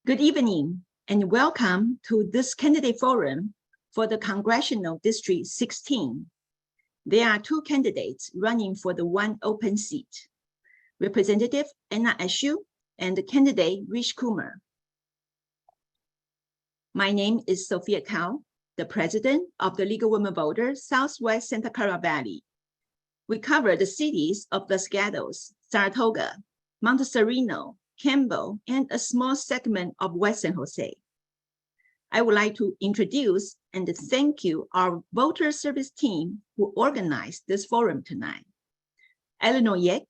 Good evening and welcome to this candidate forum for the Congressional District 16. There are two candidates running for the one open seat, Representative Eshoo and candidate Rishi Kumar. My name is Sophia Cao, the president of the League of Women Voters, Southwest Santa Clara Valley. We cover the cities of Los Gatos, Saratoga, Monte Sereno, Campbell, and a small segment of West San Jose. I would like to introduce and thank you our voter service team who organized this forum tonight. Eleanor Yick,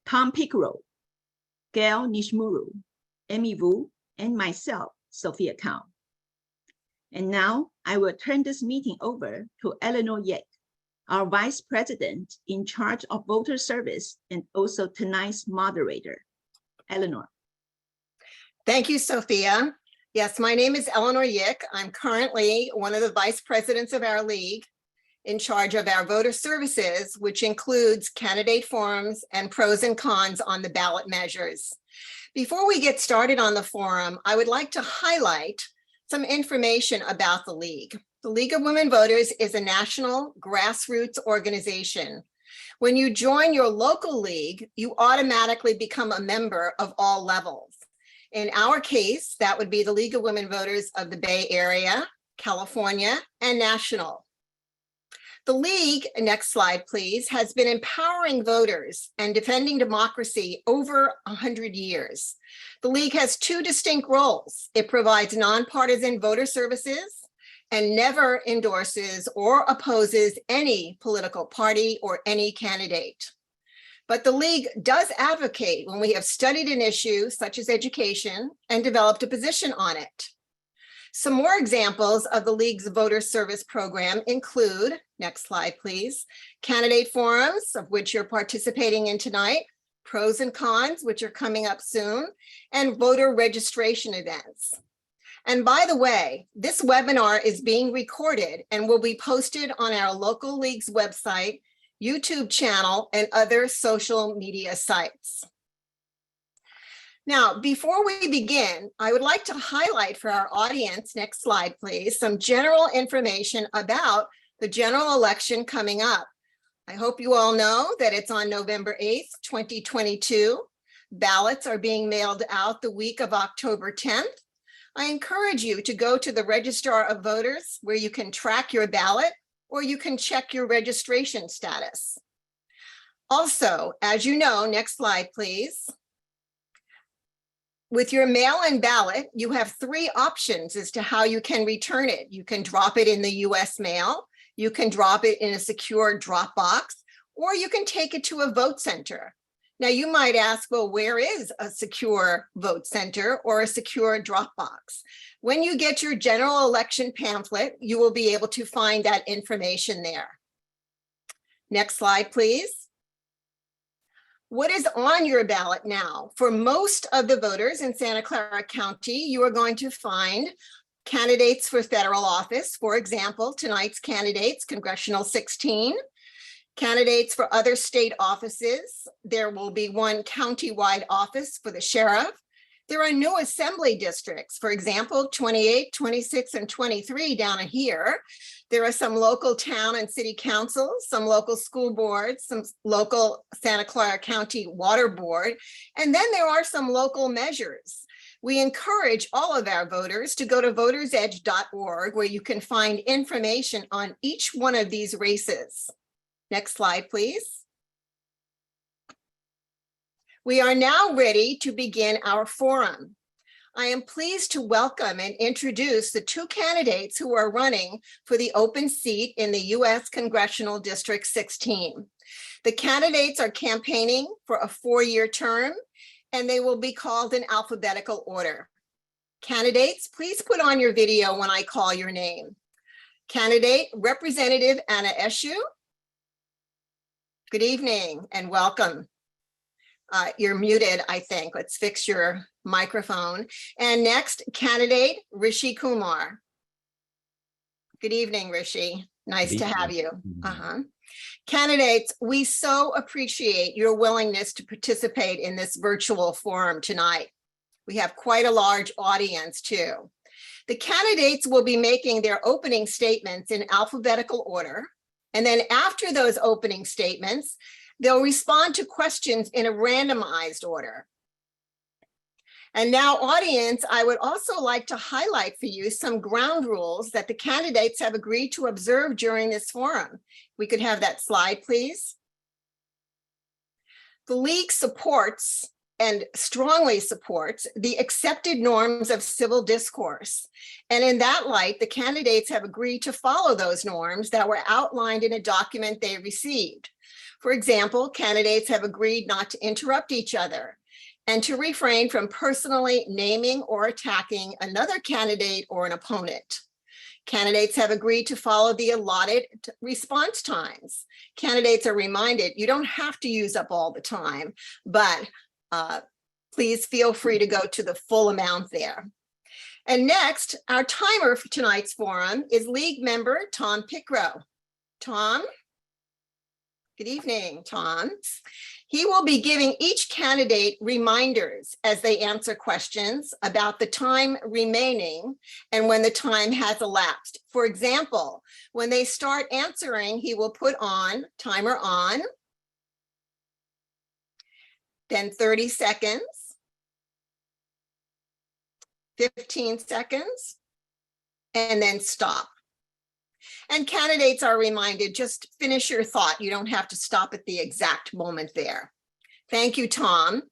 Tom Pickrell, Gail Nishimuru, Amy Vu, and myself, Sophia Cao. And now I will turn this meeting over to Eleanor Yick, our vice president in charge of voter service and also tonight's moderator. Eleanor. Thank you, Sophia. Yes, my name is Eleanor Yick. I'm currently one of the vice presidents of our league in charge of our voter services, which includes candidate forums and pros and cons on the ballot measures. Before we get started on the forum, I would like to highlight some information about the league. The League of Women Voters is a national grassroots organization. When you join your local league, you automatically become a member of all levels. In our case, that would be the League of Women Voters of the Bay Area, California, and national. The league, next slide please, has been empowering voters and defending democracy over 100 years. The league has two distinct roles. It provides nonpartisan voter services and never endorses or opposes any political party or any candidate. But the league does advocate when we have studied an issue such as education and developed a position on it. Some more examples of the league's voter service program include, next slide please, candidate forums, of which you're participating in tonight, pros and cons, which are coming up soon, and voter registration events. And by the way, this webinar is being recorded and will be posted on our local league's website, YouTube channel, and other social media sites. Now, before we begin, I would like to highlight for our audience, next slide please, some general information about the general election coming up. I hope you all know that it's on November 8th, 2022. Ballots are being mailed out the week of October 10th. I encourage you to go to the Registrar of Voters where you can track your ballot or you can check your registration status. Also, as you know, next slide, please. With your mail-in ballot, you have three options as to how you can return it. You can drop it in the US mail, you can drop it in a secure drop box, or you can take it to a vote center. Now you might ask, well, where is a secure vote center or a secure drop box? When you get your general election pamphlet, you will be able to find that information there. Next slide, please. What is on your ballot now? For most of the voters in Santa Clara County, you are going to find candidates for federal office. For example, tonight's candidates, Congressional 16. Candidates for other state offices. There will be one county-wide office for the sheriff. There are new assembly districts, for example, 28, 26, and 23 down here. There are some local town and city councils, some local school boards, some local Santa Clara County Water Board, and then there are some local measures. We encourage all of our voters to go to votersedge.org where you can find information on each one of these races. Next slide, please. We are now ready to begin our forum. I am pleased to welcome and introduce the two candidates who are running for the open seat in the US Congressional District 16. The candidates are campaigning for a 4-year term, and they will be called in alphabetical order. Candidates, please put on your video when I call your name. Candidate Representative Eshoo. Good evening and welcome. You're muted, I think. Let's fix your microphone. And next, candidate Rishi Kumar. Good evening, Rishi. Nice to have you. Candidates, we so appreciate your willingness to participate in this virtual forum tonight. We have quite a large audience too. The candidates will be making their opening statements in alphabetical order. And then after those opening statements, they'll respond to questions in a randomized order. And now, audience, I would also like to highlight for you some ground rules that the candidates have agreed to observe during this forum. We could have that slide, please. The League supports and strongly supports the accepted norms of civil discourse. And in that light, the candidates have agreed to follow those norms that were outlined in a document they received. For example, candidates have agreed not to interrupt each other and to refrain from personally naming or attacking another candidate or an opponent. Candidates have agreed to follow the allotted response times. Candidates are reminded you don't have to use up all the time, but please feel free to go to the full amount there. And next, our timer for tonight's forum is League member Tom Pickrow. Tom? Good evening, Tom. He will be giving each candidate reminders as they answer questions about the time remaining and when the time has elapsed. For example, when they start answering, he will put on timer on, then 30 seconds, 15 seconds, and then stop. And candidates are reminded, just finish your thought. You don't have to stop at the exact moment there. Thank you, Tom.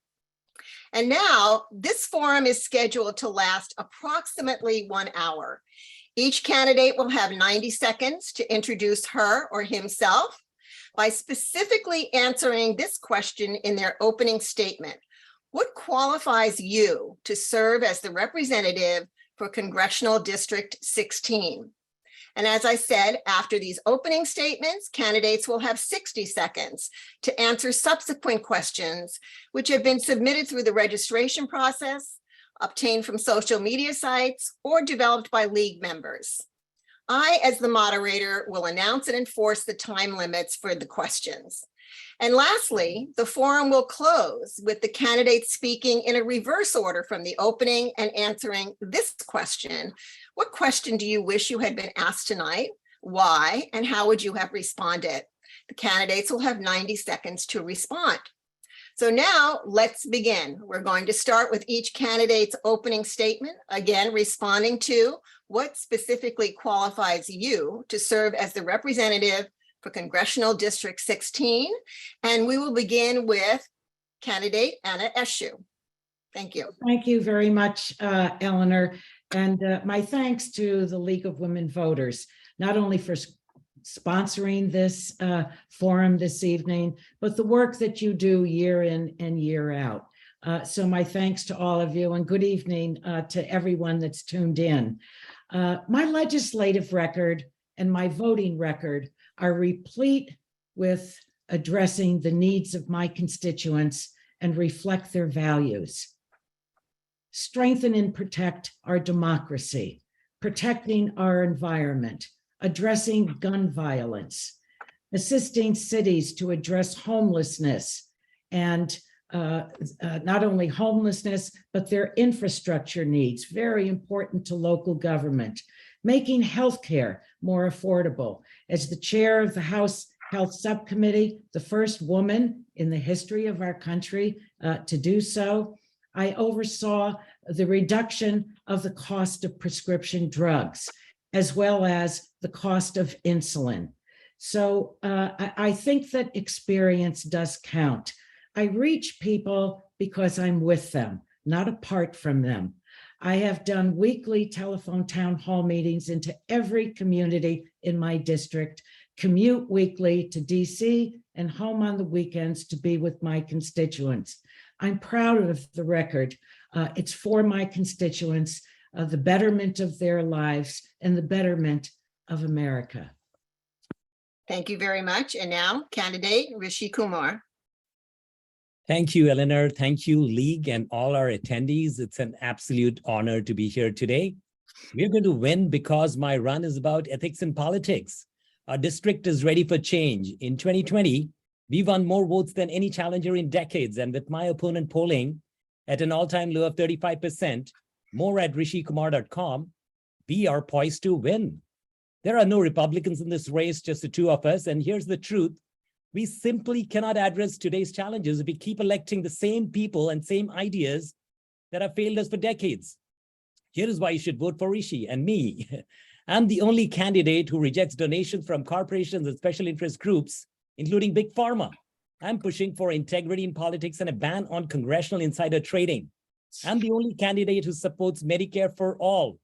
And now this forum is scheduled to last approximately 1 hour. Each candidate will have 90 seconds to introduce her or himself by specifically answering this question in their opening statement. What qualifies you to serve as the representative for Congressional District 16? And as I said, after these opening statements, candidates will have 60 seconds to answer subsequent questions, which have been submitted through the registration process, obtained from social media sites, or developed by League members. I, as the moderator, will announce and enforce the time limits for the questions. And lastly, the forum will close with the candidates speaking in a reverse order from the opening and answering this question. What question do you wish you had been asked tonight? Why? And how would you have responded? The candidates will have 90 seconds to respond. So now let's begin. We're going to start with each candidate's opening statement, again, responding to what specifically qualifies you to serve as the representative for Congressional District 16. And we will begin with candidate Anna Eshoo. Thank you. Thank you very much, Eleanor. And my thanks to the League of Women Voters, not only for sponsoring this forum this evening, but the work that you do year in and year out. So my thanks to all of you, and good evening to everyone that's tuned in. My legislative record and my voting record are replete with addressing the needs of my constituents and reflect their values. Strengthen and protect our democracy, protecting our environment, addressing gun violence, assisting cities to address homelessness, and not only homelessness, but their infrastructure needs, very important to local government, making healthcare more affordable. As the chair of the House Health Subcommittee, the first woman in the history of our country to do so, I oversaw the reduction of the cost of prescription drugs, as well as the cost of insulin. So I think that experience does count. I reach people because I'm with them, not apart from them. I have done weekly telephone town hall meetings into every community in my district, commute weekly to DC, and home on the weekends to be with my constituents. I'm proud of the record. It's for my constituents, the betterment of their lives and the betterment of America. Thank you very much. And now, candidate Rishi Kumar. Thank you, Eleanor. Thank you, League, and all our attendees. It's an absolute honor to be here today. We're going to win because my run is about ethics and politics. Our district is ready for change. In 2020, we won more votes than any challenger in decades. And with my opponent polling at an all-time low of 35%. More at rishikumar.com. We are poised to win. There are no Republicans in this race, just the two of us. And here's the truth. We simply cannot address today's challenges if we keep electing the same people and same ideas that have failed us for decades. Here is why you should vote for Rishi and me. I'm the only candidate who rejects donations from corporations and special interest groups, including Big Pharma. I'm pushing for integrity in politics and a ban on congressional insider trading. I'm the only candidate who supports Medicare for all.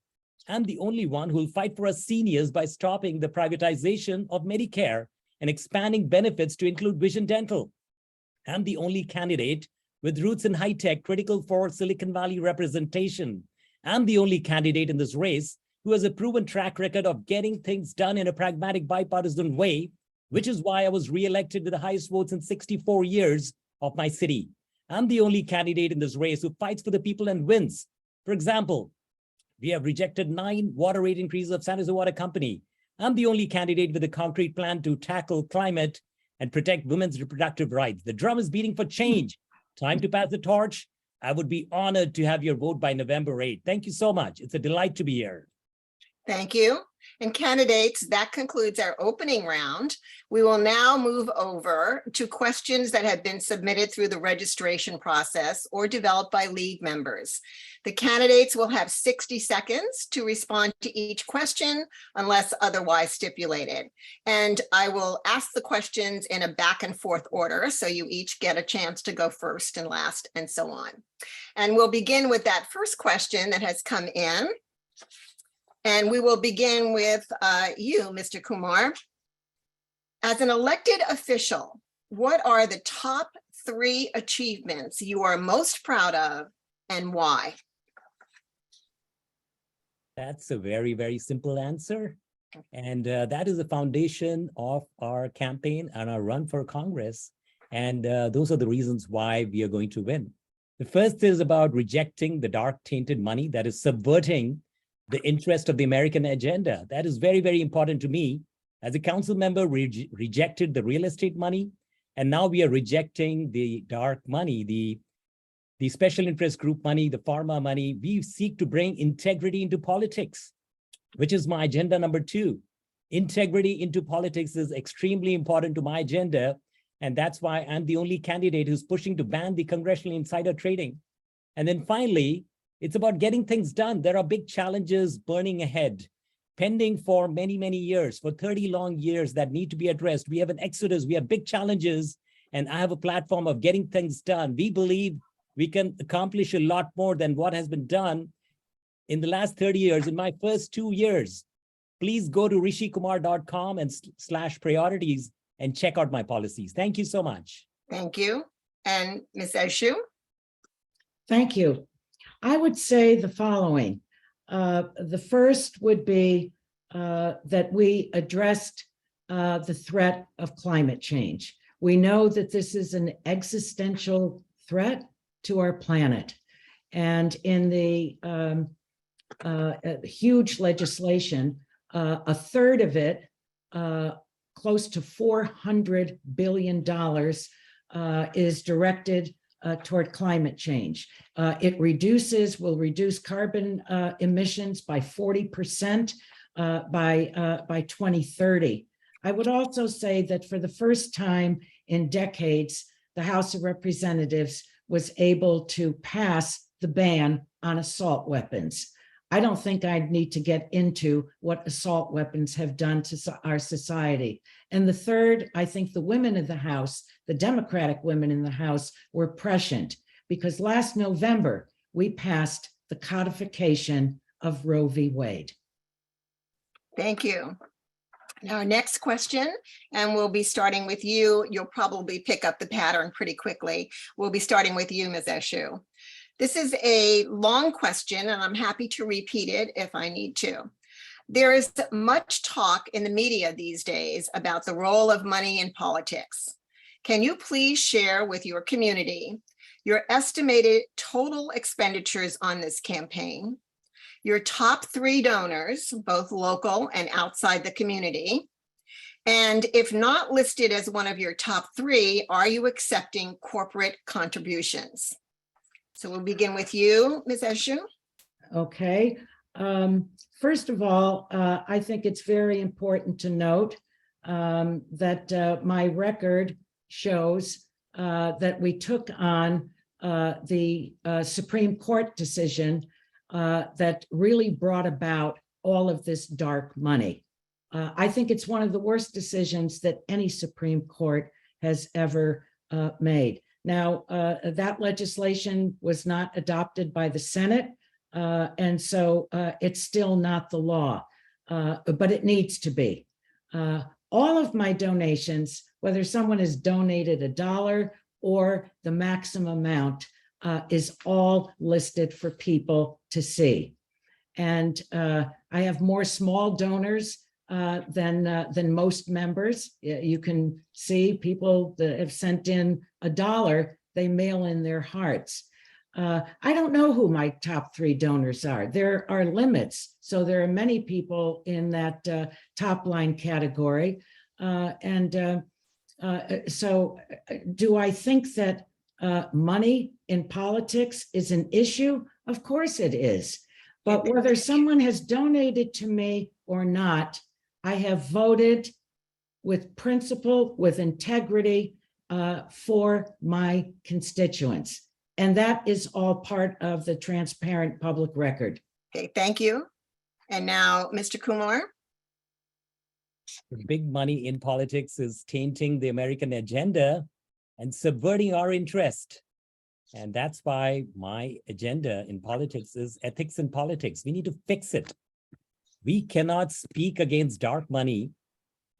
I'm the only one who will fight for us seniors by stopping the privatization of Medicare and expanding benefits to include vision dental. I'm the only candidate with roots in high tech critical for Silicon Valley representation. I'm the only candidate in this race who has a proven track record of getting things done in a pragmatic bipartisan way, which is why I was reelected with the highest votes in 64 years of my city. I'm the only candidate in this race who fights for the people and wins. For example, we have rejected 9 water rate increases of San Jose Water Company. I'm the only candidate with a concrete plan to tackle climate and protect women's reproductive rights. The drum is beating for change. Time to pass the torch. I would be honored to have your vote by November 8th. Thank you so much. It's a delight to be here. Thank you. And candidates, that concludes our opening round. We will now move over to questions that have been submitted through the registration process or developed by league members. The candidates will have 60 seconds to respond to each question unless otherwise stipulated. And I will ask the questions in a back and forth order, so you each get a chance to go first and last and so on. And we'll begin with that first question that has come in. And we will begin with you, Mr. Kumar. As an elected official, what are the top 3 achievements you are most proud of and why? That's a very, very simple answer. And that is the foundation of our campaign and our run for Congress. And those are the reasons why we are going to win. The first is about rejecting the dark tainted money that is subverting the interest of the American agenda. That is very, very important to me. As a council member, we rejected the real estate money, and now we are rejecting the dark money, the special interest group money, the pharma money. We seek to bring integrity into politics, which is my agenda number 2. Integrity into politics is extremely important to my agenda, and that's why I'm the only candidate who's pushing to ban the congressional insider trading. And then finally, it's about getting things done. There are big challenges burning ahead, pending for many, many years, for 30 long years that need to be addressed. We have an exodus, we have big challenges, and I have a platform of getting things done. We believe we can accomplish a lot more than what has been done in the last 30 years. In my first 2 years, please go to rishikumar.com and /priorities and check out my policies. Thank you so much. Thank you. And Ms. Eshoo? Thank you. I would say the following. The first would be that we addressed the threat of climate change. We know that this is an existential threat to our planet. And in the huge legislation, a third of it, close to $400 billion, is directed toward climate change. It will reduce carbon emissions by 40% by 2030. I would also say that for the first time in decades, the House of Representatives was able to pass the ban on assault weapons. I don't think I'd need to get into what assault weapons have done to our society. And the third, I think the women in the House, the Democratic women in the House, were prescient, because last November, we passed the codification of Roe v. Wade. Thank you. Now, our next question, and we'll be starting with you. You'll probably pick up the pattern pretty quickly. We'll be starting with you, Ms. Eshoo. This is a long question, and I'm happy to repeat it if I need to. There is much talk in the media these days about the role of money in politics. Can you please share with your community your estimated total expenditures on this campaign, your top 3 donors, both local and outside the community, and if not listed as one of your top 3, are you accepting corporate contributions? So we'll begin with you, Ms. Eshoo. Okay. First of all, I think it's very important to note that my record shows that we took on the Supreme Court decision that really brought about all of this dark money. I think it's one of the worst decisions that any Supreme Court has ever made. Now, that legislation was not adopted by the Senate, and so it's still not the law, but it needs to be. All of my donations, whether someone has donated $1 or the maximum amount, is all listed for people to see. And I have more small donors than most members. You can see people that have sent in $1, they mail in their hearts. I don't know who my top 3 donors are. There are limits. So there are many people in that top line category. So do I think that money in politics is an issue? Of course it is. But whether someone has donated to me or not, I have voted with principle, with integrity for my constituents. And that is all part of the transparent public record. Okay, thank you. And now, Mr. Kumar. The big money in politics is tainting the American agenda and subverting our interest. And that's why my agenda in politics is ethics in politics. We need to fix it. We cannot speak against dark money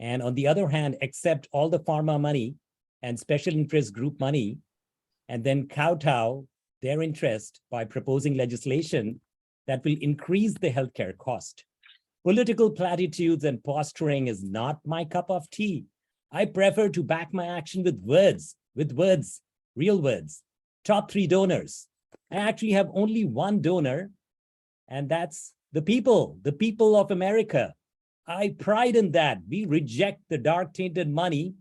and on the other hand, accept all the pharma money and special interest group money and then kowtow their interest by proposing legislation that will increase the healthcare cost. Political platitudes and posturing is not my cup of tea. I prefer to back my action with words, real words. Top 3 donors. I actually have only 1 donor, and that's the people of America. I pride in that. We reject the dark tainted money.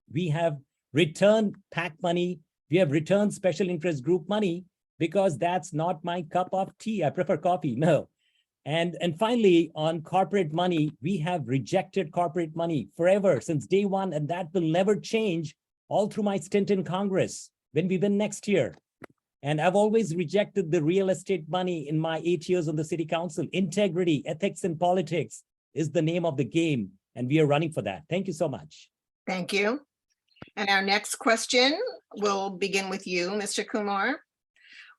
We have returned PAC money. We have returned special interest group money because that's not my cup of tea. I prefer coffee, no. And finally, on corporate money, we have rejected corporate money forever since day one, and that will never change all through my stint in Congress when we win next year. And I've always rejected the real estate money in my 8 years on the city council. Integrity, ethics in politics is the name of the game, and we are running for that. Thank you so much. Thank you. And our next question will begin with you, Mr. Kumar.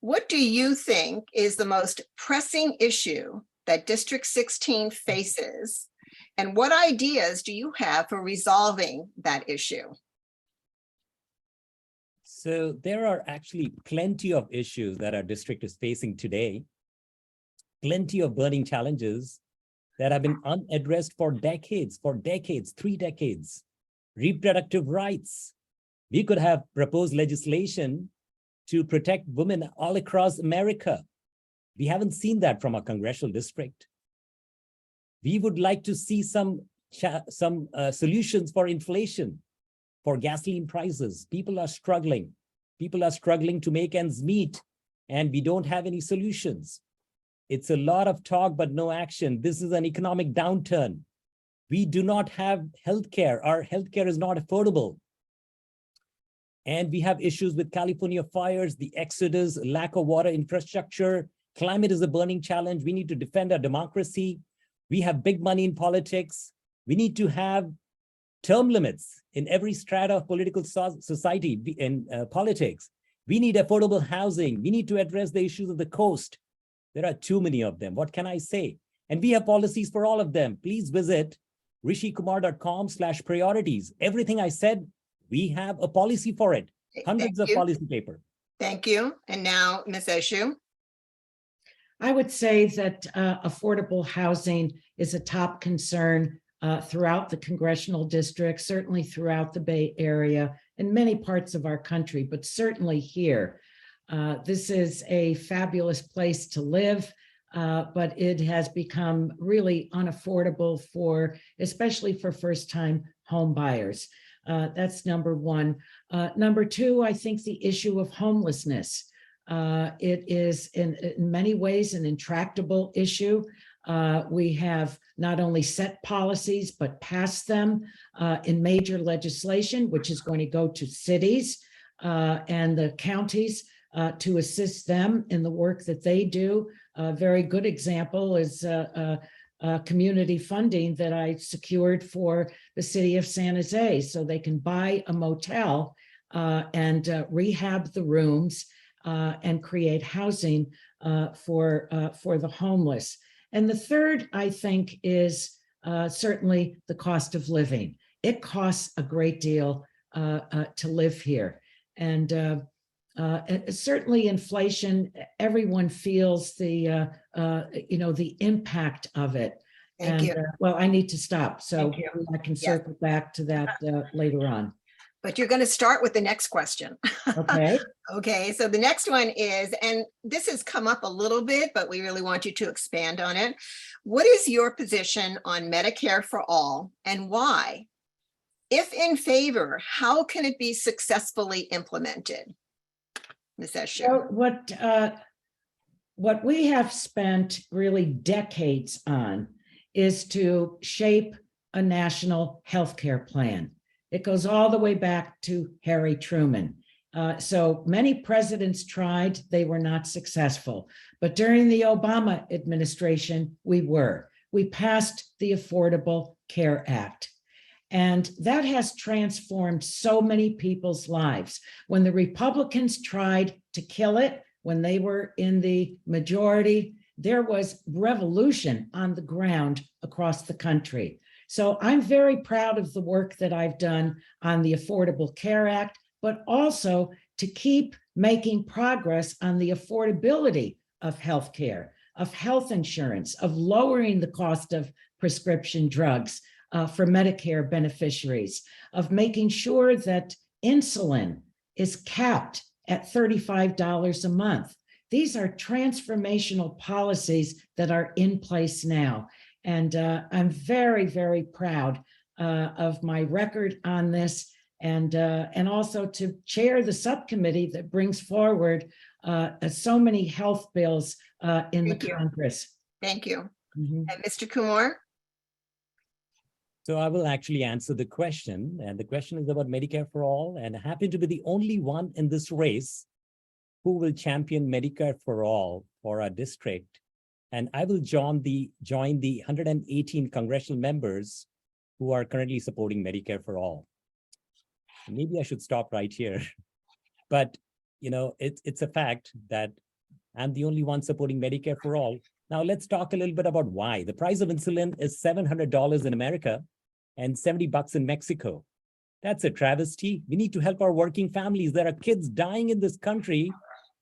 What do you think is the most pressing issue that District 16 faces? And what ideas do you have for resolving that issue? So there are actually plenty of issues that our district is facing today, plenty of burning challenges that have been unaddressed for decades, 3 decades. Reproductive rights. We could have proposed legislation to protect women all across America. We haven't seen that from our congressional district. We would like to see some solutions for inflation, for gasoline prices. People are struggling. People are struggling to make ends meet, and we don't have any solutions. It's a lot of talk, but no action. This is an economic downturn. We do not have healthcare. Our healthcare is not affordable. And we have issues with California fires, the exodus, lack of water infrastructure. Climate is a burning challenge. We need to defend our democracy. We have big money in politics. We need to have term limits in every strata of political society in politics. We need affordable housing. We need to address the issues of the coast. There are too many of them. What can I say? And we have policies for all of them. Please visit rishikumar.com/priorities. Everything I said, we have a policy for it. Hundreds of policy paper. Thank you. And now, Ms. Eshoo. I would say that affordable housing is a top concern throughout the congressional district, certainly throughout the Bay Area and many parts of our country, but certainly here. This is a fabulous place to live, but it has become really unaffordable especially for first-time home buyers. That's number one. Number two, I think the issue of homelessness. It is in many ways an intractable issue. We have not only set policies, but passed them in major legislation, which is going to go to cities and the counties to assist them in the work that they do. A very good example is community funding that I secured for the city of San Jose, so they can buy a motel and rehab the rooms and create housing for the homeless. And the third, I think, is certainly the cost of living. It costs a great deal to live here. And certainly inflation, everyone feels the, the impact of it. Thank you. Well, I need to stop, so Thank you. I can circle back to that later on. But you're going to start with the next question. Okay. Okay, so the next one is, and this has come up a little bit, but we really want you to expand on it. What is your position on Medicare for all and why? If in favor, how can it be successfully implemented? Ms. Eshoo. So what we have spent really decades on is to shape a national healthcare plan. It goes all the way back to Harry Truman. So many presidents tried, they were not successful. But during the Obama administration, we were. We passed the Affordable Care Act. And that has transformed so many people's lives. When the Republicans tried to kill it, when they were in the majority, there was revolution on the ground across the country. So I'm very proud of the work that I've done on the Affordable Care Act, but also to keep making progress on the affordability of healthcare, of health insurance, of lowering the cost of prescription drugs for Medicare beneficiaries, of making sure that insulin is capped at $35 a month. These are transformational policies that are in place now. And I'm very, very proud of my record on this, and also to chair the subcommittee that brings forward so many health bills in the Congress. Thank you. Mhm. And Mr. Kumar? So I will actually answer the question. And the question is about Medicare for all. And I happen to be the only one in this race who will champion Medicare for all for our district. And I will join the 118 congressional members who are currently supporting Medicare for all. Maybe I should stop right here. But, it's a fact that I'm the only one supporting Medicare for all. Now, let's talk a little bit about why. The price of insulin is $700 in America and $70 in Mexico. That's a travesty. We need to help our working families. There are kids dying in this country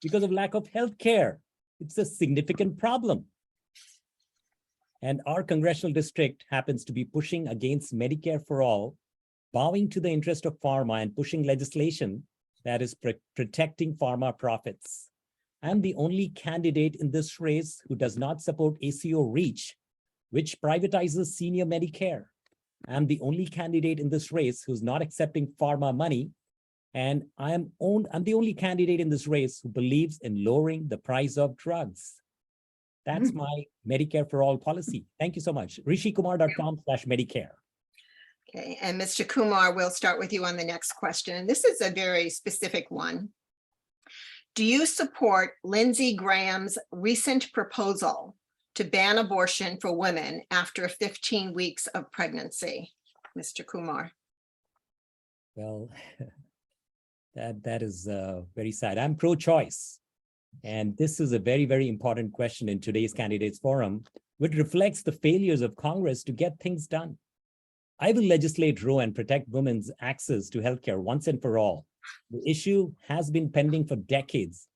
because of lack of health care. It's a significant problem. And our congressional district happens to be pushing against Medicare for all, bowing to the interest of pharma and pushing legislation that is protecting pharma profits. I'm the only candidate in this race who does not support ACO REACH, which privatizes senior Medicare. I'm the only candidate in this race who's not accepting pharma money. And I'm the only candidate in this race who believes in lowering the price of drugs. That's my Medicare for all policy. Thank you so much. rishikumar.com/Medicare. Okay, and Mr. Kumar, we'll start with you on the next question. And this is a very specific one. Do you support Lindsey Graham's recent proposal to ban abortion for women after 15 weeks of pregnancy? Mr. Kumar. Well, that is very sad. I'm pro-choice. And this is a very, very important question in today's candidates forum, which reflects the failures of Congress to get things done. I will legislate Roe and protect women's access to healthcare once and for all. The issue has been pending for decades,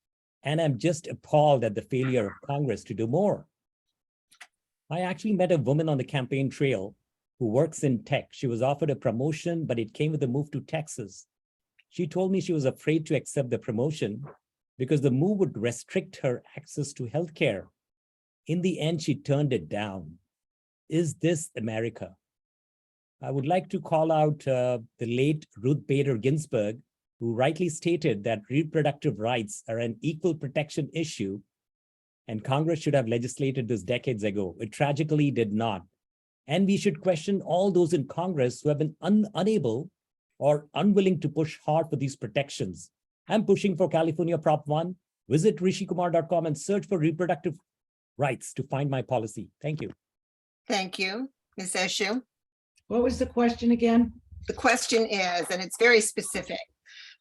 and I'm just appalled at the failure of Congress to do more. I actually met a woman on the campaign trail who works in tech. She was offered a promotion, but it came with a move to Texas. She told me she was afraid to accept the promotion because the move would restrict her access to healthcare. In the end, she turned it down. Is this America? I would like to call out the late Ruth Bader Ginsburg, who who rightly stated that reproductive rights are an equal protection issue, and Congress should have legislated this decades ago. It tragically did not. And we should question all those in Congress who have been unable or unwilling to push hard for these protections. I'm pushing for California Prop 1. Visit rishikumar.com and search for reproductive rights to find my policy. Thank you. Thank you, Ms. Eshoo. What was the question again? The question is, and it's very specific,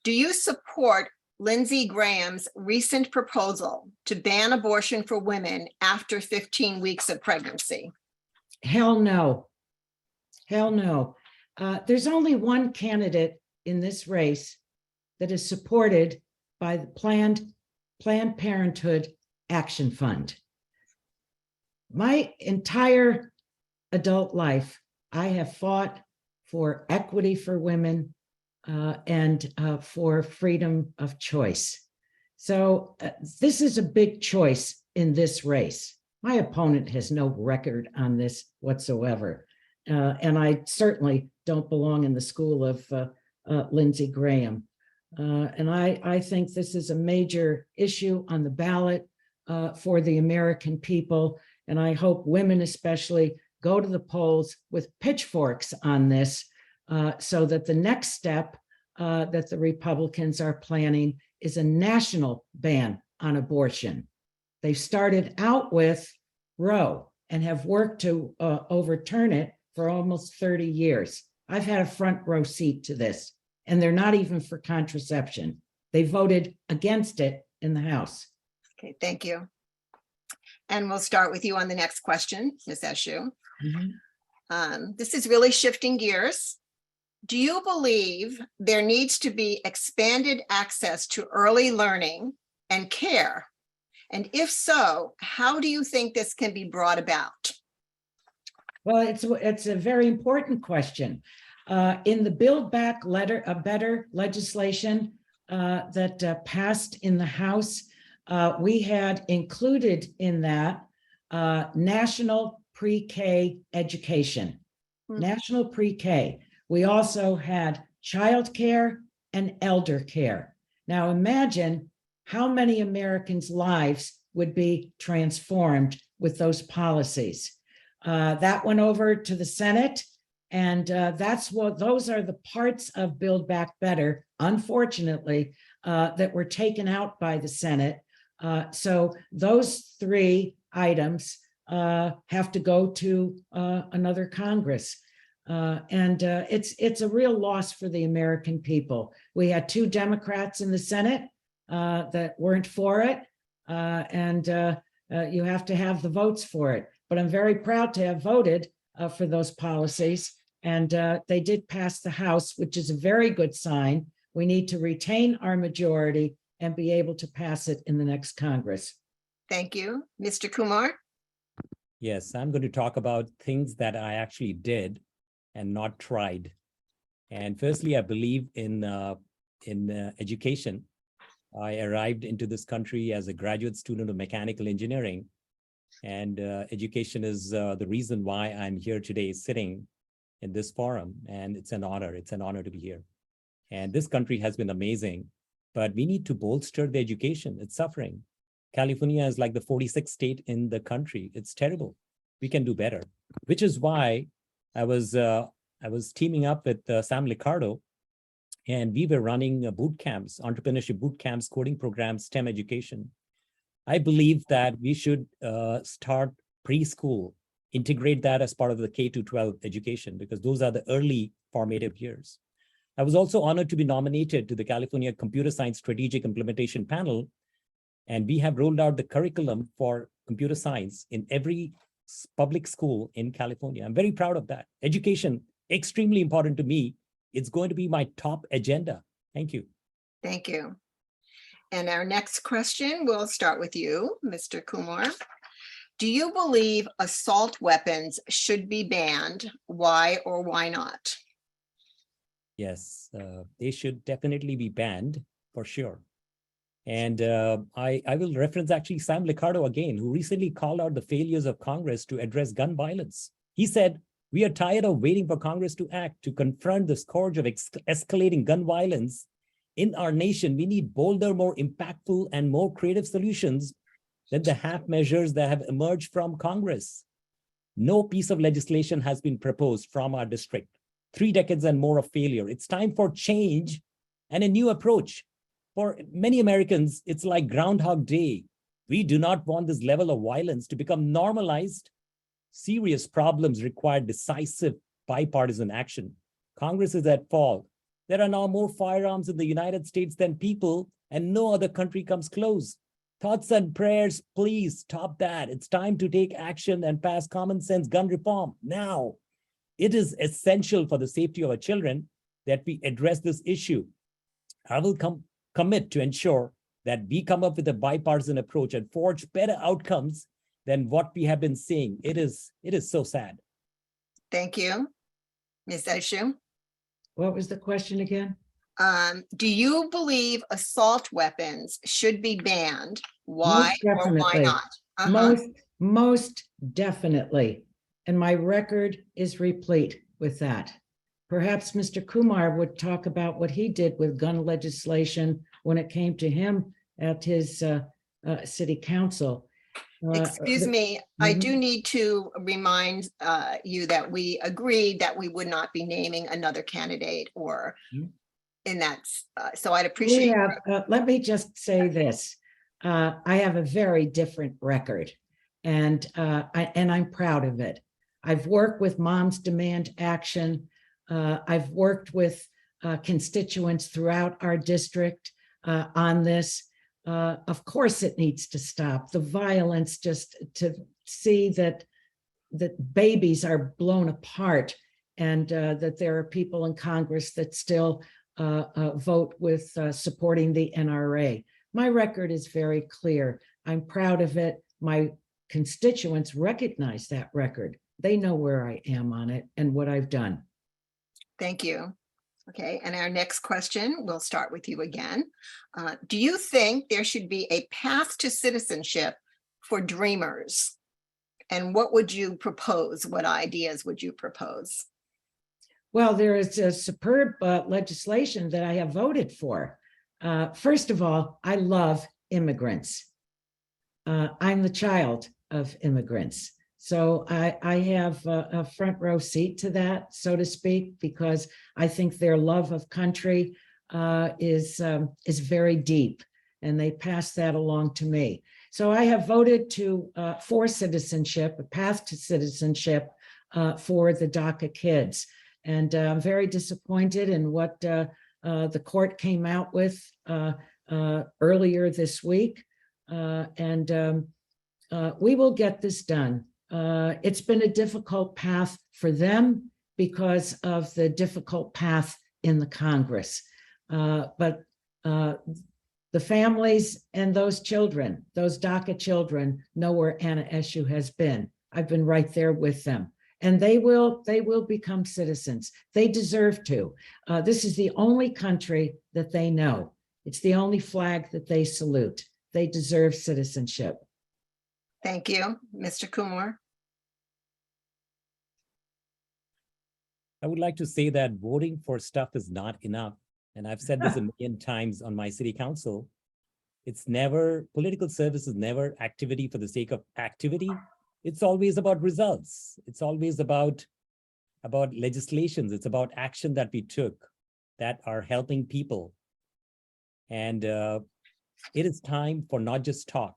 do you support Lindsey Graham's recent proposal to ban abortion for women after 15 weeks of pregnancy? Hell no. Hell no. There's only one candidate in this race that is supported by the Planned Parenthood Action Fund. My entire adult life, I have fought for equity for women and for freedom of choice. So this is a big choice in this race. My opponent has no record on this whatsoever. And I certainly don't belong in the school of Lindsey Graham. And I think this is a major issue on the ballot for the American people. And I hope women especially go to the polls with pitchforks on this so that the next step that the Republicans are planning is a national ban on abortion. They've started out with Roe and have worked to overturn it for almost 30 years. I've had a front row seat to this, and they're not even for contraception. They voted against it in the House. Okay, thank you. And we'll start with you on the next question, Ms. Eshoo. This is really shifting gears. Do you believe there needs to be expanded access to early learning and care? And if so, how do you think this can be brought about? Well, it's a very important question. In the Build Back Better legislation that passed in the House, we had included in that national pre-K education, national pre-K. We also had childcare and elder care. Now imagine how many Americans' lives would be transformed with those policies. That went over to the Senate, and those are the parts of Build Back Better, unfortunately, that were taken out by the Senate. So those three items have to go to another Congress. It's a real loss for the American people. We had 2 Democrats in the Senate that weren't for it, and you have to have the votes for it. But I'm very proud to have voted for those policies, and they did pass the House, which is a very good sign. We need to retain our majority and be able to pass it in the next Congress. Thank you. Mr. Kumar? Yes, I'm going to talk about things that I actually did and not tried. And firstly, I believe in education. I arrived into this country as a graduate student of mechanical engineering. And education is the reason why I'm here today sitting in this forum. And it's an honor. It's an honor to be here. And this country has been amazing, but we need to bolster the education. It's suffering. California is like the 46th state in the country. It's terrible. We can do better, which is why I was teaming up with Sam Liccardo, and we were running boot camps, entrepreneurship boot camps, coding programs, STEM education. I believe that we should start preschool, integrate that as part of the K-12 education, because those are the early formative years. I was also honored to be nominated to the California Computer Science Strategic Implementation Panel, and we have rolled out the curriculum for computer science in every public school in California. I'm very proud of that. Education, extremely important to me. It's going to be my top agenda. Thank you. Thank you. And our next question, we'll start with you, Mr. Kumar. Do you believe assault weapons should be banned? Why or why not? Yes, they should definitely be banned for sure. And I will reference actually Sam Liccardo again, who recently called out the failures of Congress to address gun violence. He said, "We are tired of waiting for Congress to act to confront the scourge of escalating gun violence In our nation, we need bolder, more impactful, and more creative solutions than the half measures that have emerged from Congress. No piece of legislation has been proposed from our district. 3 decades and more of failure. It's time for change and a new approach. For many Americans, it's like Groundhog Day. We do not want this level of violence to become normalized. Serious problems require decisive bipartisan action. Congress is at fault. There are now more firearms in the United States than people, and no other country comes close. Thoughts and prayers, please stop that. It's time to take action and pass common sense gun reform now. It is essential for the safety of our children that we address this issue. I will commit to ensure that we come up with a bipartisan approach and forge better outcomes than what we have been seeing. It is so sad. Thank you. Ms. Eshoo, What was the question again? do you believe assault weapons should be banned? Why Most or why definitely. not? Uh-huh. Most definitely. And my record is replete with that. Perhaps Mr. Kumar would talk about what he did with gun legislation when it came to him at his city council. Excuse me, I Mhm. do need to remind you that we agreed that we would not be naming another candidate or Mhm. in that, so I'd We appreciate. have, let me just say this. I have a very different record, and I'm proud of it. I've worked with Moms Demand Action. I've worked with constituents throughout our district on this. Of course, it needs to stop. The violence, just to see that babies are blown apart, and that there are people in Congress that still vote with supporting the NRA. My record is very clear. I'm proud of it. My constituents recognize that record. They know where I am on it and what I've done. Thank you. Okay, and our next question, we'll start with you again. Do you think there should be a path to citizenship for dreamers? And what would you propose? What ideas would you propose? Well, there is a superb legislation that I have voted for. First of all, I love immigrants. I'm the child of immigrants. So I have a front row seat to that, so to speak, because I think their love of country is very deep, and they pass that along to me. So I have voted for citizenship, a path to citizenship for the DACA kids. And I'm very disappointed in what the court came out with earlier this week. We will get this done. It's been a difficult path for them because of the difficult path in the Congress. But the families and those children, those DACA children, know where Anna Eshoo has been. I've been right there with them. And they will become citizens. They deserve to. This is the only country that they know. It's the only flag that they salute. They deserve citizenship. Thank you. Mr. Kumar. I would like to say that voting for stuff is not enough. And I've said this a million times on my city council. It's never, political service is never activity for the sake of activity. It's always about results. It's always about legislations. It's about action that we took that are helping people. And it is time for not just talk,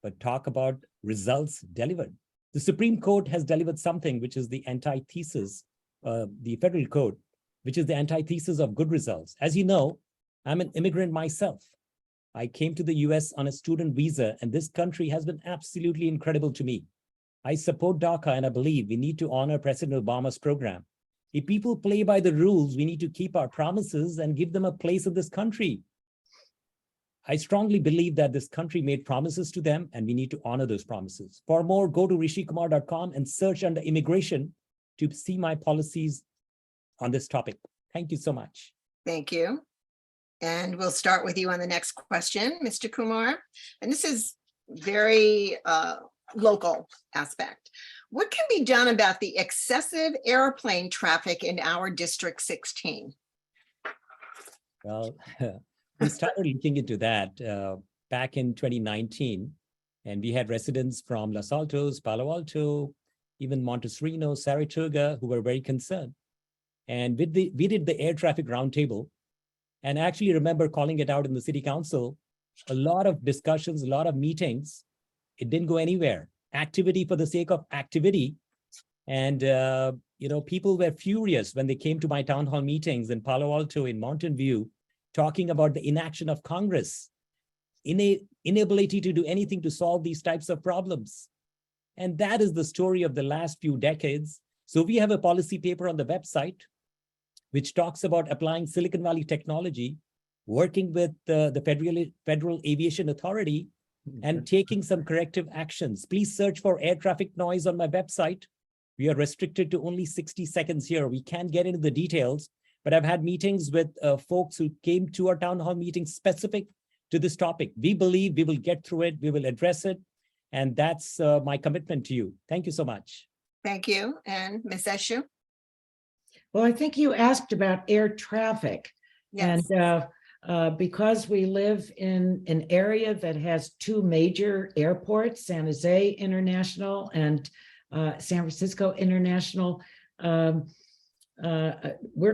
but talk about results delivered. The Supreme Court has delivered something which is the antithesis, the federal code, which is the antithesis of good results. As you know, I'm an immigrant myself. I came to the US on a student visa, and this country has been absolutely incredible to me. I support DACA, and I believe we need to honor President Obama's program. If people play by the rules, we need to keep our promises and give them a place in this country. I strongly believe that this country made promises to them, and we need to honor those promises. For more, go to rishikumar.com and search under immigration to see my policies on this topic. Thank you so much. Thank you. And we'll start with you on the next question, Mr. Kumar. And this is very local aspect. What can be done about the excessive airplane traffic in our District 16? Well, we started looking into that back in 2019, and we had residents from Los Altos, Palo Alto, even Montesrino, Saratoga, who were very concerned. And we did the air traffic roundtable, and I actually remember calling it out in the city council. A lot of discussions, a lot of meetings. It didn't go anywhere. Activity for the sake of activity. And people were furious when they came to my town hall meetings in Palo Alto, in Mountain View, talking about the inaction of Congress, inability to do anything to solve these types of problems. And that is the story of the last few decades. So we have a policy paper on the website, which talks about applying Silicon Valley technology, working with the Federal Aviation Authority, and taking some corrective actions. Please search for air traffic noise on my website. We are restricted to only 60 seconds here. We can't get into the details, but I've had meetings with folks who came to our town hall meeting specific to this topic. We believe we will get through it. We will address it. And that's my commitment to you. Thank you so much. Thank you. And Ms. Eshoo? Well, I think you asked about air traffic. Yes. And because we live in an area that has two major airports, San Jose International and San Francisco International, we're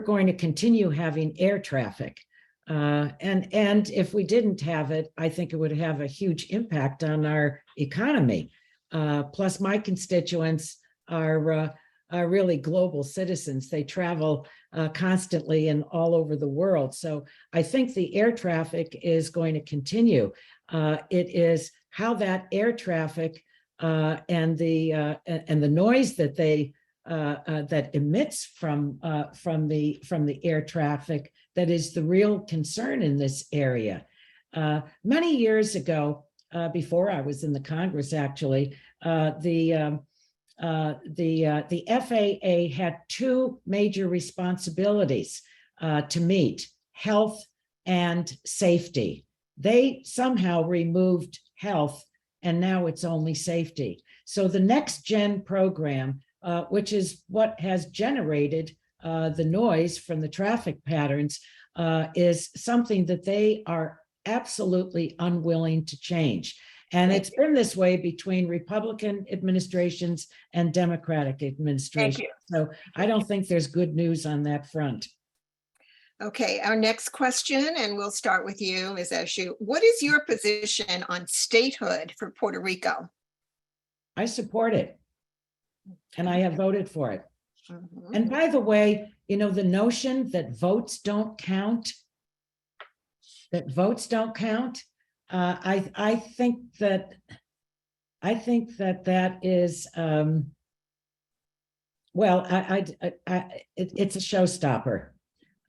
going to continue having air traffic. And if we didn't have it, I think it would have a huge impact on our economy. Plus, my constituents are really global citizens. They travel constantly and all over the world. So I think the air traffic is going to continue. It is how that air traffic and the noise that that emits from the air traffic that is the real concern in this area. Many years ago, before I was in the Congress, actually, the FAA had two major responsibilities to meet: health and safety. They somehow removed health, and now it's only safety. So the Next Gen program, which is what has generated the noise from the traffic patterns, is something that they are absolutely unwilling to change. And it's been this way between Republican administrations and Democratic administrations. So I don't think there's good news on that front. Okay, our next question, and we'll start with you, Ms. Eshoo. What is your position on statehood for Puerto Rico? I support it, and I have voted for it. Mhm. And by the way, the notion that votes don't count, I think that that is, it's a showstopper.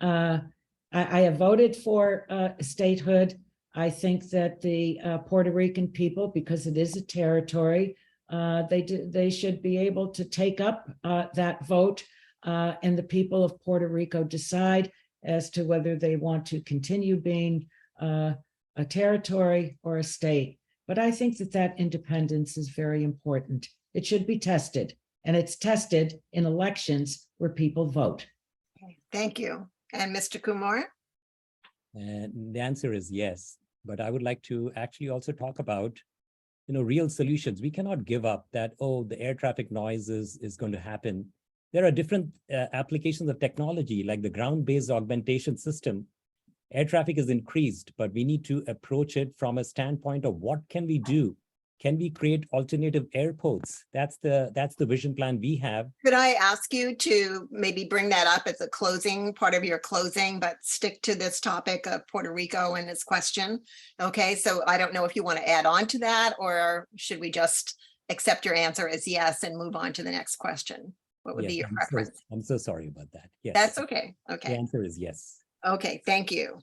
I have voted for statehood. I think that the Puerto Rican people, because it is a territory, they should be able to take up that vote, and the people of Puerto Rico decide as to whether they want to continue being a territory or a state. But I think that independence is very important. It should be tested, and it's tested in elections where people vote. Okay, thank you. And Mr. Kumar? And the answer is yes. But I would like to actually also talk about, real solutions. We cannot give up that, the air traffic noise is going to happen. There are different applications of technology, like the ground-based augmentation system. Air traffic is increased, but we need to approach it from a standpoint of what can we do? Can we create alternative airports? That's the vision plan we have. Could I ask you to maybe bring that up as a closing, part of your closing, but stick to this topic of Puerto Rico and this question? Okay, so I don't know if you want to add on to that, or should we just accept your answer as yes and move on to the next question? What would be your preference? I'm so sorry about that. Yes. That's okay. The Okay. answer is yes. Okay, thank you.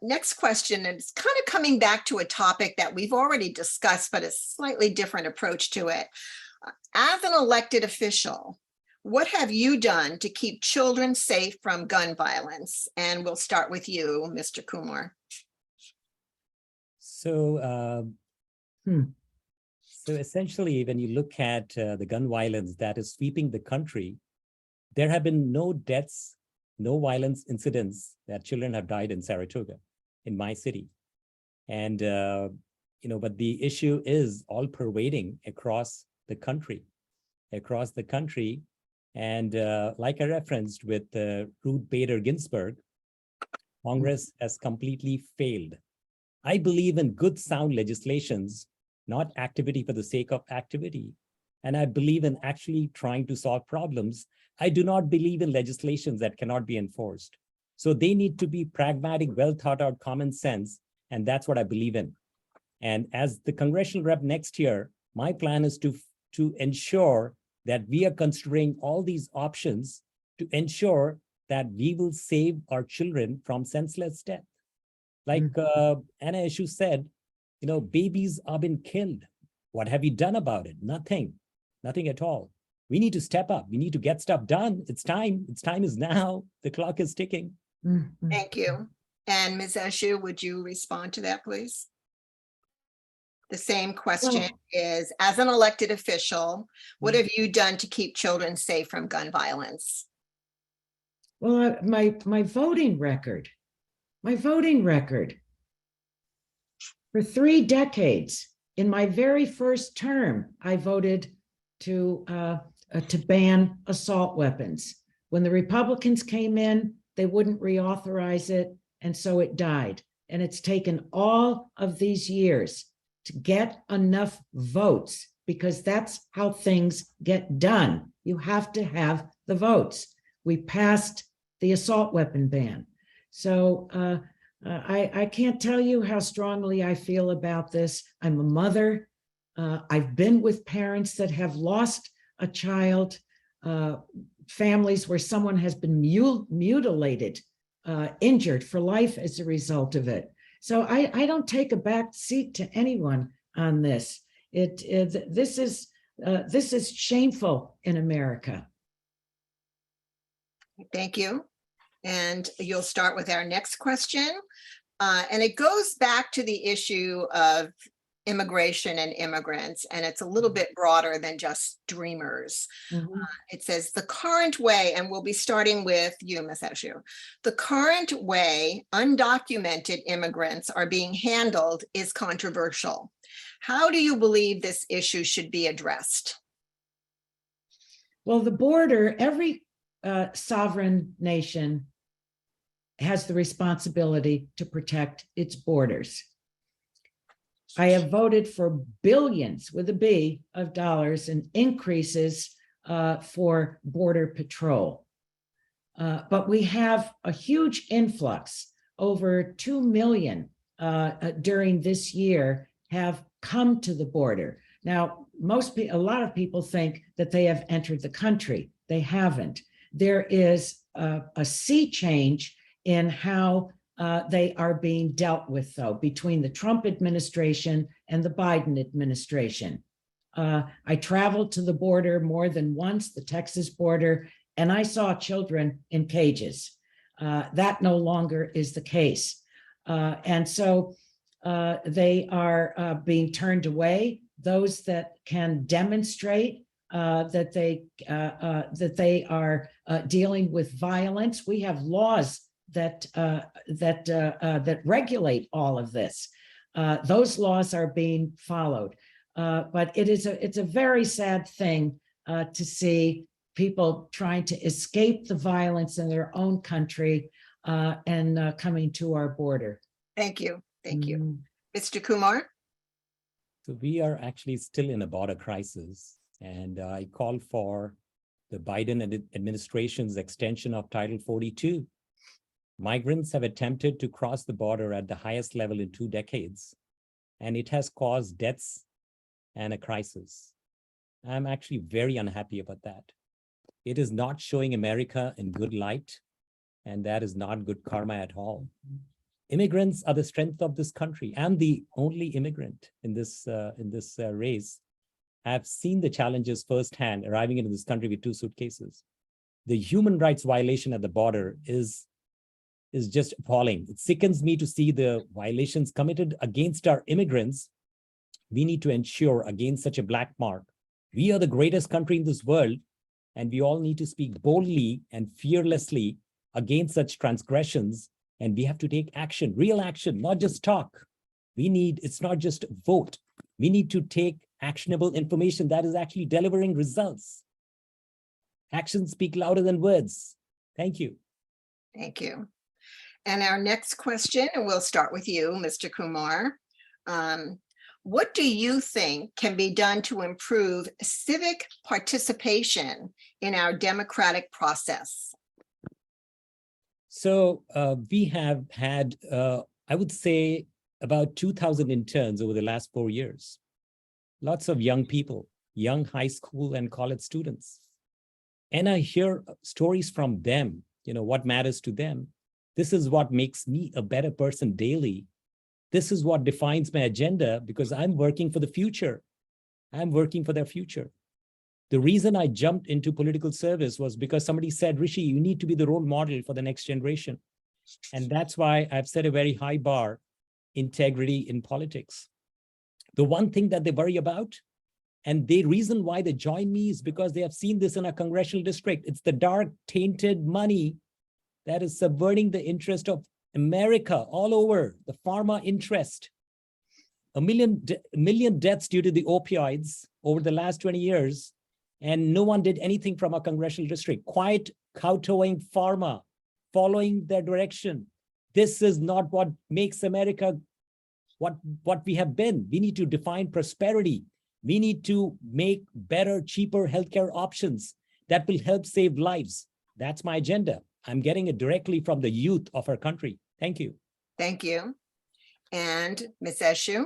Next question is kind of coming back to a topic that we've already discussed, but a slightly different approach to it. As an elected official, what have you done to keep children safe from gun violence? And we'll start with you, Mr. Kumar. So, so essentially, when you look at the gun violence that is sweeping the country, there have been no deaths no violence incidents that children have died in Saratoga, in my city. And, but the issue is all pervading across the country. And like I referenced with Ruth Bader Ginsburg, Congress has completely failed. I believe in good, sound legislations, not activity for the sake of activity. And I believe in actually trying to solve problems. I do not believe in legislations that cannot be enforced. So they need to be pragmatic, well thought out, common sense. And that's what I believe in. And as the congressional rep next year, my plan is to ensure that we are considering all these options to ensure that we will save our children from senseless death. Like Anna Eshoo said, babies are being killed. What have you done about it? Nothing at all. We need to step up. We need to get stuff done. It's time. Its time is now. The clock is ticking. Thank you. And Ms. Eshoo, would you respond to that, please? The same question is, as an elected official, what have you done to keep children safe from gun violence? Well, my voting record. For 3 decades, in my very first term, I voted to ban assault weapons. When the Republicans came in, they wouldn't reauthorize it, and so it died. And it's taken all of these years to get enough votes, because that's how things get done. You have to have the votes. We passed the assault weapon ban. So I can't tell you how strongly I feel about this. I'm a mother. I've been with parents that have lost a child, families where someone has been mutilated, injured for life as a result of it. So I don't take a back seat to anyone on this. This is shameful in America. Thank you. And you'll start with our next question. And it goes back to the issue of immigration and immigrants, and it's a little bit broader than just dreamers. It says the current way, and we'll be starting with you, Ms. Eshoo. The current way undocumented immigrants are being handled is controversial. How do you believe this issue should be addressed? Well, the border, every sovereign nation has the responsibility to protect its borders. I have voted for billions, with a B, of dollars in increases for border patrol. But we have a huge influx. Over 2 million during this year have come to the border. Now, a lot of people think that they have entered the country. They haven't. There is a sea change in how they are being dealt with, though, between the Trump administration and the Biden administration. I traveled to the border more than once, the Texas border, and I saw children in cages. That no longer is the case. And so they are being turned away. Those that can demonstrate that they are dealing with violence. We have laws that regulate all of this. Those laws are being followed. But it's a very sad thing to see people trying to escape the violence in their own country and coming to our border. Thank you. Thank you. Mr. Kumar? So we are actually still in a border crisis, and I call for the Biden administration's extension of Title 42. Migrants have attempted to cross the border at the highest level in 2 decades, and it has caused deaths and a crisis. I'm actually very unhappy about that. It is not showing America in good light, and that is not good karma at all. Immigrants are the strength of this country. I'm the only immigrant in this race. I've seen the challenges firsthand arriving into this country with 2 suitcases. The human rights violation at the border is just appalling. It sickens me to see the violations committed against our immigrants. We need to ensure against such a black mark. We are the greatest country in this world, and we all need to speak boldly and fearlessly against such transgressions, and we have to take action, real action, not just talk. It's not just vote. We need to take actionable information that is actually delivering results. Actions speak louder than words. Thank you. Thank you. And our next question, and we'll start with you, Mr. Kumar. What do you think can be done to improve civic participation in our democratic process? So we have had, I would say, about 2,000 interns over the last 4 years. Lots of young people, young high school and college students. And I hear stories from them, what matters to them. This is what makes me a better person daily. This is what defines my agenda, because I'm working for the future. I'm working for their future. The reason I jumped into political service was because somebody said, Rishi, you need to be the role model for the next generation. And that's why I've set a very high bar, integrity in politics. The one thing that they worry about, and the reason why they join me, is because they have seen this in our congressional district. It's the dark, tainted money that is subverting the interest of America all over, the pharma interest. A million deaths due to the opioids over the last 20 years, and no one did anything from our congressional district. Quiet, kowtowing pharma, following their direction. This is not what makes America what we have been. We need to define prosperity. We need to make better, cheaper healthcare options that will help save lives. That's my agenda. I'm getting it directly from the youth of our country. Thank you. Thank you. And Ms. Eshoo?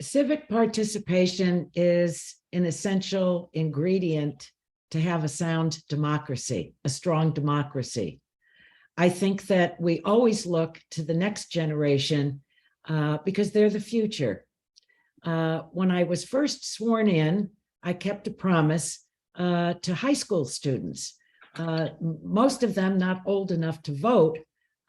Civic participation is an essential ingredient to have a sound democracy, a strong democracy. I think that we always look to the next generation because they're the future. When I was first sworn in, I kept a promise to high school students. Most of them not old enough to vote,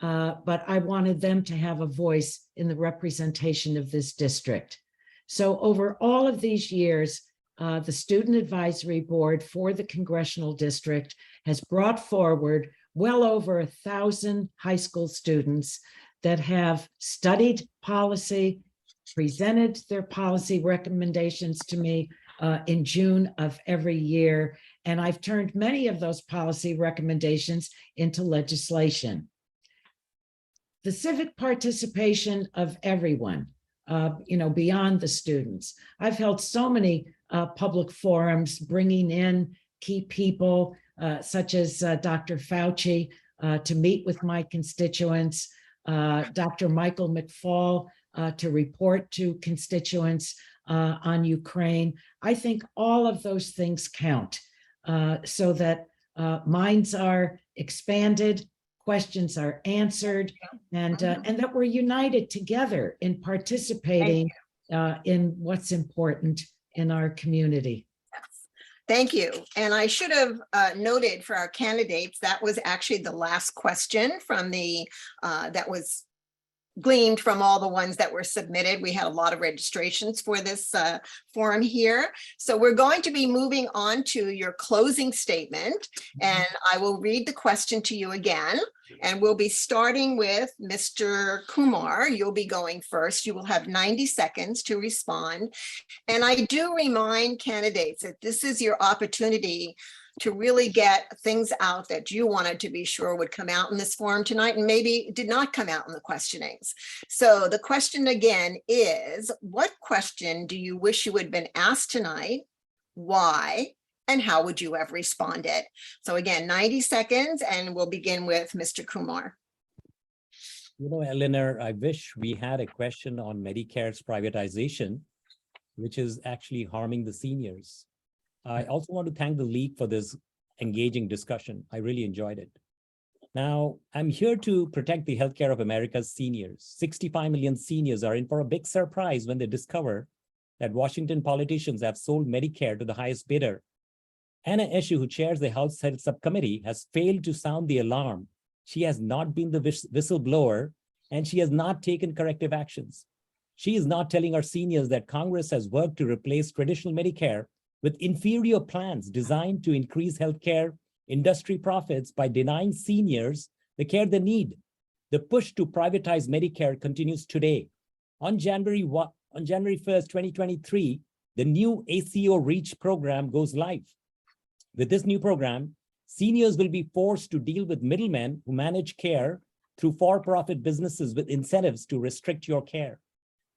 but I wanted them to have a voice in the representation of this district. So over all of these years, the Student Advisory Board for the Congressional District has brought forward well over 1,000 high school students that have studied policy, presented their policy recommendations to me in June of every year. And I've turned many of those policy recommendations into legislation. The civic participation of everyone, beyond the students. I've held so many public forums, bringing in key people such as Dr. Fauci to meet with my constituents, Dr. Michael McFaul to report to constituents on Ukraine. I think all of those things count so that minds are expanded, questions are answered, and that we're united together in participating in what's important in our community. Thank you. And I should have noted for our candidates, that was actually the last question from the that was gleaned from all the ones that were submitted. We had a lot of registrations for this forum here. So we're going to be moving on to your closing statement, and I will read the question to you again. And we'll be starting with Mr. Kumar. You'll be going first. You will have 90 seconds to respond. And I do remind candidates that this is your opportunity to really get things out that you wanted to be sure would come out in this forum tonight and maybe did not come out in the questionings. So the question again is, what question do you wish you had been asked tonight? Why? And how would you have responded? So again, 90 seconds, and we'll begin with Mr. Kumar. Eleanor, I wish we had a question on Medicare's privatization, which is actually harming the seniors. I also want to thank the League for this engaging discussion. I really enjoyed it. Now, I'm here to protect the healthcare of America's seniors. 65 million seniors are in for a big surprise when they discover that Washington politicians have sold Medicare to the highest bidder. Anna Eshoo, who chairs the House Health Subcommittee, has failed to sound the alarm. She has not been the whistleblower, and she has not taken corrective actions. She is not telling our seniors that Congress has worked to replace traditional Medicare with inferior plans designed to increase healthcare industry profits by denying seniors the care they need. The push to privatize Medicare continues today. On January 1st, 2023, the new ACO REACH program goes live. With this new program, seniors will be forced to deal with middlemen who manage care through for-profit businesses with incentives to restrict your care.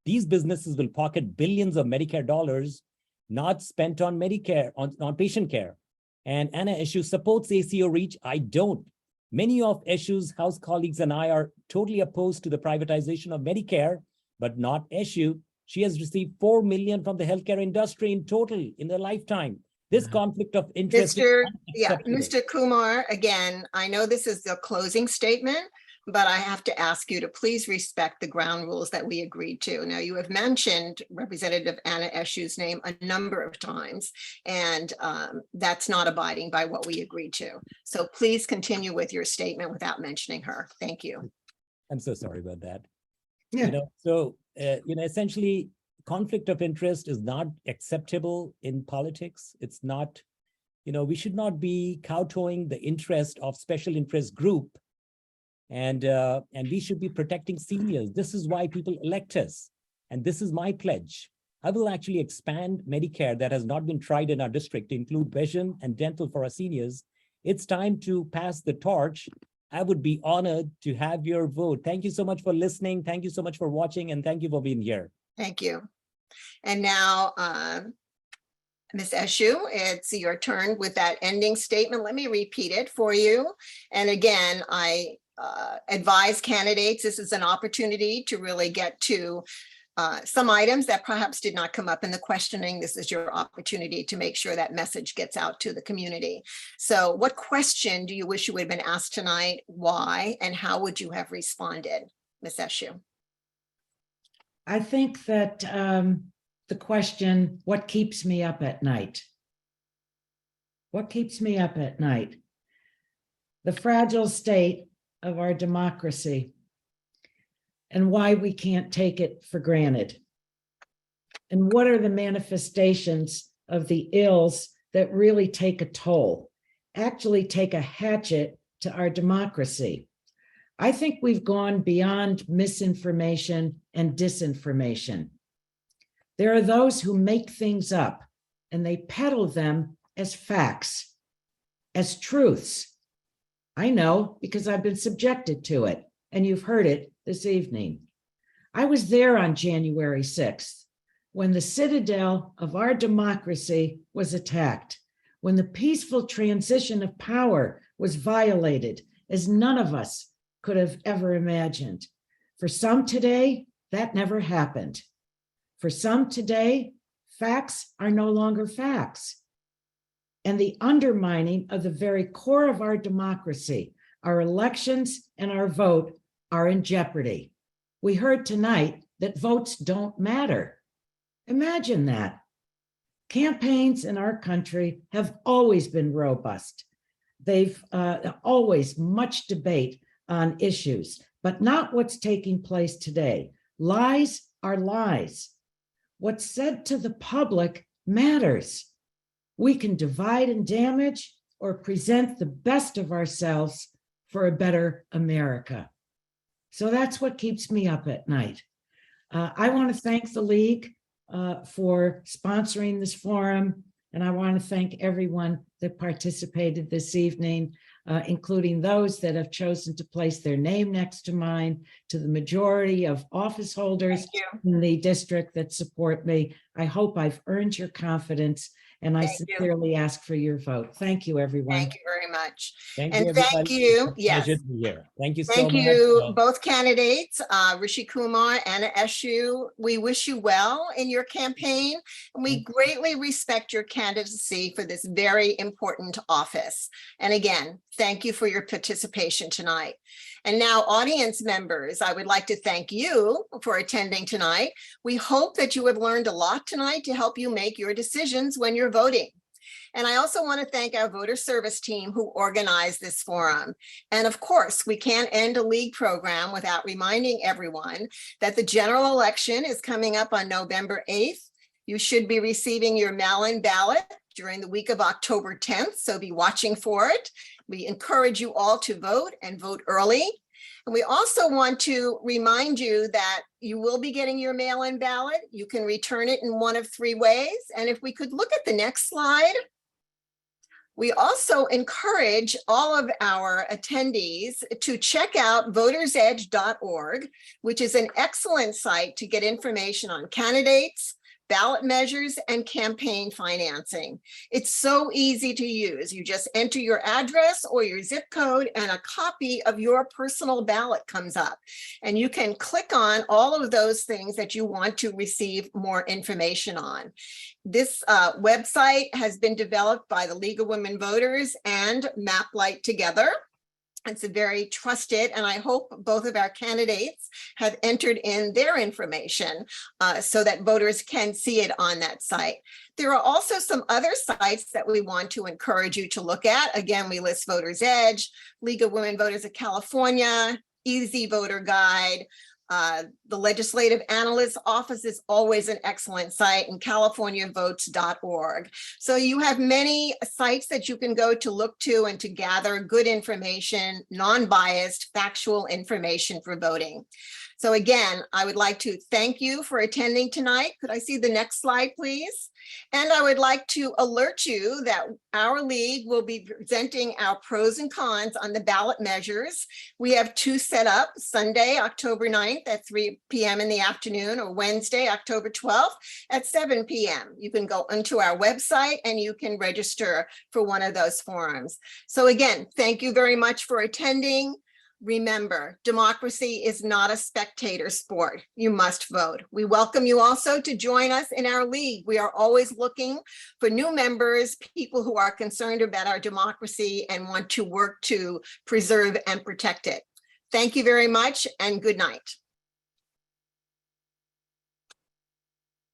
These businesses will pocket billions of Medicare dollars not spent on Medicare, on patient care. And Anna Eshoo supports ACO REACH. I don't. Many of Eshoo's House colleagues and I are totally opposed to the privatization of Medicare, but not Eshoo. She has received $4 million from the healthcare industry in total in their lifetime. This conflict of interest. Mr. Kumar, again, I know this is the closing statement, but I have to ask you to please respect the ground rules that we agreed to. Now, you have mentioned Representative Anna Eshoo's name a number of times, and that's not abiding by what we agreed to. So please continue with your statement without mentioning her. Thank you. I'm so sorry about that. Yeah. Essentially, conflict of interest is not acceptable in politics. It's not, we should not be kowtowing the interest of special interest group. And we should be protecting seniors. This is why people elect us. And this is my pledge. I will actually expand Medicare that has not been tried in our district to include vision and dental for our seniors. It's time to pass the torch. I would be honored to have your vote. Thank you so much for listening. Thank you so much for watching. And thank you for being here. Thank you. And now, Ms. Eshoo, it's your turn with that ending statement. Let me repeat it for you. And again, I advise candidates, this is an opportunity to really get to some items that perhaps did not come up in the questioning. This is your opportunity to make sure that message gets out to the community. So what question do you wish you would have been asked tonight? Why? And how would you have responded, Ms. Eshoo? I think that the question, what keeps me up at night? What keeps me up at night? The fragile state of our democracy and why we can't take it for granted. And what are the manifestations of the ills that really take a toll, actually take a hatchet to our democracy? I think we've gone beyond misinformation and disinformation. There are those who make things up and they peddle them as facts, as truths. I know because I've been subjected to it, and you've heard it this evening. I was there on January 6th when the citadel of our democracy was attacked, when the peaceful transition of power was violated, as none of us could have ever imagined. For some today, that never happened. For some today, facts are no longer facts. And the undermining of the very core of our democracy, our elections and our vote are in jeopardy. We heard tonight that votes don't matter. Imagine that. Campaigns in our country have always been robust. They've always much debate on issues, but not what's taking place today. Lies are lies. What's said to the public matters. We can divide and damage or present the best of ourselves for a better America. So that's what keeps me up at night. I want to thank the League for sponsoring this forum, and I want to thank everyone that participated this evening, including those that have chosen to place their name next to mine, to the majority of office holders in the district that support me. I hope I've earned your confidence, and I sincerely ask for your vote. Thank you, everyone. Thank you very much. Thank And you, thank you. Yes. Pleasure to be here. Thank you so Thank much. you, both candidates, Rishi Kumar, Anna Eshoo. We wish you well in your campaign, and we greatly respect your candidacy for this very important office. And again, thank you for your participation tonight. And now, audience members, I would like to thank you for attending tonight. We hope that you have learned a lot tonight to help you make your decisions when you're voting. And I also want to thank our voter service team who organized this forum. And of course, we can't end a League program without reminding everyone that the general election is coming up on November 8th. You should be receiving your mail-in ballot during the week of October 10th, so be watching for it. We encourage you all to vote and vote early. And we also want to remind you that you will be getting your mail-in ballot. You can return it in one of 3 ways. And if we could look at the next slide. We also encourage all of our attendees to check out votersedge.org, which is an excellent site to get information on candidates, ballot measures, and campaign financing. It's so easy to use. You just enter your address or your zip code and a copy of your personal ballot comes up. And you can click on all of those things that you want to receive more information on. This website has been developed by the League of Women Voters and MapLight together. It's a very trusted, and I hope both of our candidates have entered in their information so that voters can see it on that site. There are also some other sites that we want to encourage you to look at. Again, we list Voters Edge, League of Women Voters of California, Easy Voter Guide. The Legislative Analyst's Office is always an excellent site, and californiavotes.org. So you have many sites that you can go to look to and to gather good information, non-biased, factual information for voting. So again, I would like to thank you for attending tonight. Could I see the next slide, please? And I would like to alert you that our league will be presenting our pros and cons on the ballot measures. We have 2 set up, Sunday, October 9th at 3 p.m. in the afternoon, or Wednesday, October 12th at 7 p.m. You can go onto our website and you can register for one of those forums. So again, thank you very much for attending. Remember, democracy is not a spectator sport. You must vote. We welcome you also to join us in our league. We are always looking for new members, people who are concerned about our democracy and want to work to preserve and protect it. Thank you very much and good night.